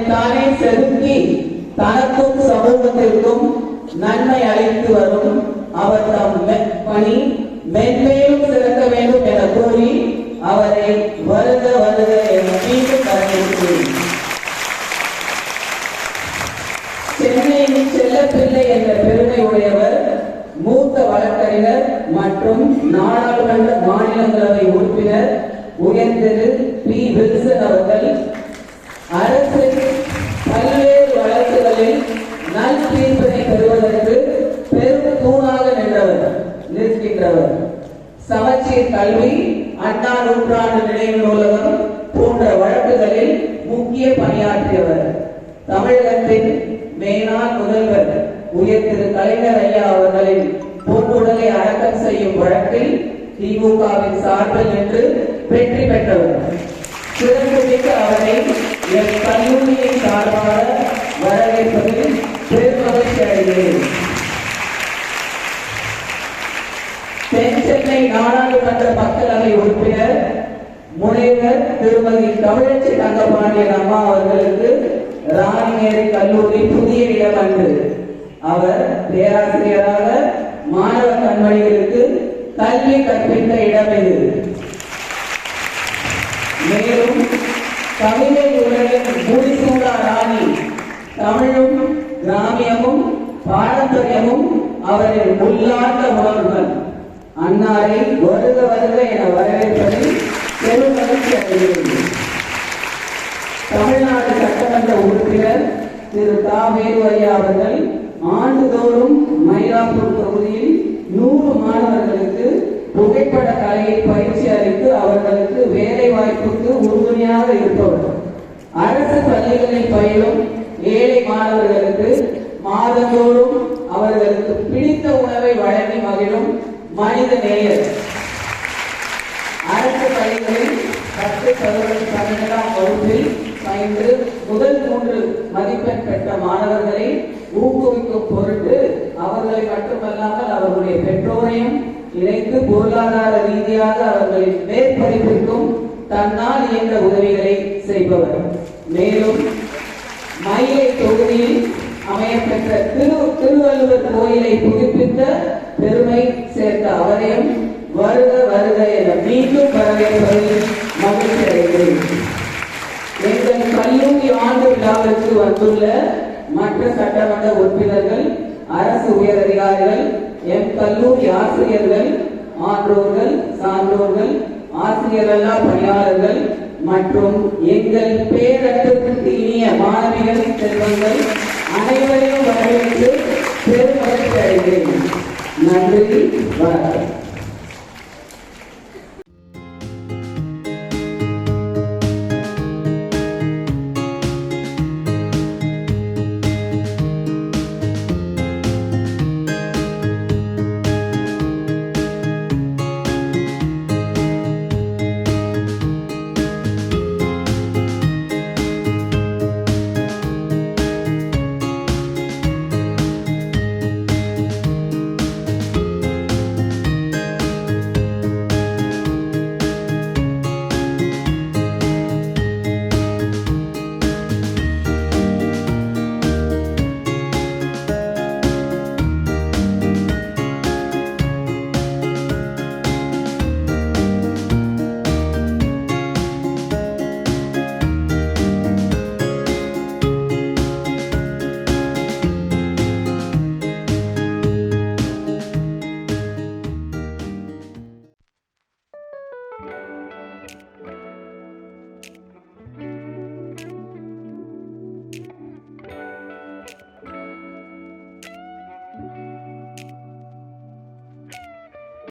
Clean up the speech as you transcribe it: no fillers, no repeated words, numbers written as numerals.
தன்னைத்தானே செதுக்கி தனக்கும் சமூகத்திற்கும் நன்மை அளித்து வரும் அவர் தம் பணி மென்மேலும் சிறக்க வேண்டும் என கூறி அவரை வருக வருக என மீண்டும் வரவேற்கிறேன். சென்னையின் செல்லப்பிள்ளை என்ற பெருமை உடையவர் மூத்த வழக்கறிஞர் மற்றும் நாடாளுமன்ற மாநிலங்களவை உறுப்பினர் உயர்திரு பி. வில்சன் அவர்கள் அரசின் பல்வேறு வழக்குகளில் நல் தீர்ப்பினை பெறுவதற்கு பெரும் தூணாக நிற்கின்றவர். சமச்சீர் கல்வி, அண்ணா நூற்றாண்டு நினைவு நூலகம் போன்ற வழக்குகளில் முக்கிய பணியாற்றியவர். தமிழகத்தின் மேனாள் முதல்வர் உயர்திரு கலைஞர் ஐயா அவர்களின் பொன்னுடலை அடக்கம் செய்யும் வழக்கில் திமுகவின் சார்பில் நின்று வெற்றி பெற்றவர். சிறப்புமிக்க அவரை என் கல்லூரியின் சார்பாக வரவேற்பதில் பெருமகிழ்ச்சி அடைகிறேன். தென் சென்னை நாடாளுமன்ற மக்களவை உறுப்பினர் முனைவர் திருமதி தமிழச்சி தங்கபாண்டியன் அம்மா அவர்களுக்கு ராணிமேரி கல்லூரி புதிய இடம் அன்று அவர் பேராசிரியராக மாணவ கண்மணிகளுக்கு கல்வி கற்பித்த இடம் இது. மேலும் கவிதை உலகின் முடிசூடா ராணி, தமிழும் கிராமியமும் பாரம்பரியமும் அவரின் உள்ளார்ந்த உணர்வுகள். அன்னாரை வருக வருக என வரவேற்பதில் பெரும் மகிழ்ச்சி அடைகிறது. தமிழ்நாடு சட்டமன்ற உறுப்பினர் திரு தா. வேலு ஐயா அவர்கள் ஆண்டுதோறும் மயிலாப்பூர் தொகுதியில் 100 மாணவர்களுக்கு புகைப்பட கலையை பயிற்சி அளித்து அவர்களுக்கு வேலை வாய்ப்புக்கு உறுதுணையாக இருப்பவர். அரசு பள்ளிகளில் பயிலும் ஏழை மாணவர்களுக்கு மாதந்தோறும் அவர்களுக்கு பிடித்த உணவை வழங்கி மகிழும் மனித நேயர். அரசு பள்ளிகளில் 10, 11, 12ஆம் வகுப்பில் பயின்று முதல் 3 மதிப்பெண் பெற்ற மாணவர்களை ஊக்குவிக்கும் பொருட்டு அவர்களை மட்டுமல்லாமல் அவர்களுடைய பெற்றோரையும் இணைத்து பொருளாதார ரீதியாக அவர்களின் மேற்படிப்பிற்கும் தன்னால் இயன்ற உதவிகளை செய்பவர். மேலும் மயிலை தொகுதியில் அமையப்பெற்ற திருவள்ளுவர் கோயிலை புதுப்பித்த பெருமை சேர்த்த அவரையும் வருக வருக என மீண்டும் வரவேற்பதில் மகிழ்ச்சி அடைகிறேன். எங்கள் கல்லூரி ஆண்டு விழாவிற்கு வந்துள்ள மற்ற சட்டமன்ற உறுப்பினர்கள், அரசு உயர் அதிகாரிகள், எம் கல்லூரி ஆசிரியர்கள், ஆன்றோர்கள், சான்றோர்கள், ஆசிரியரல்லா பணியாளர்கள் மற்றும் எங்கள் பேரத்திற்கு இனிய மாணவிகள், செல்வங்கள் அனைவரையும் வரவேற்று பெருமகிழ்ச்சி அடைகிறேன். நன்றி, வணக்கம்.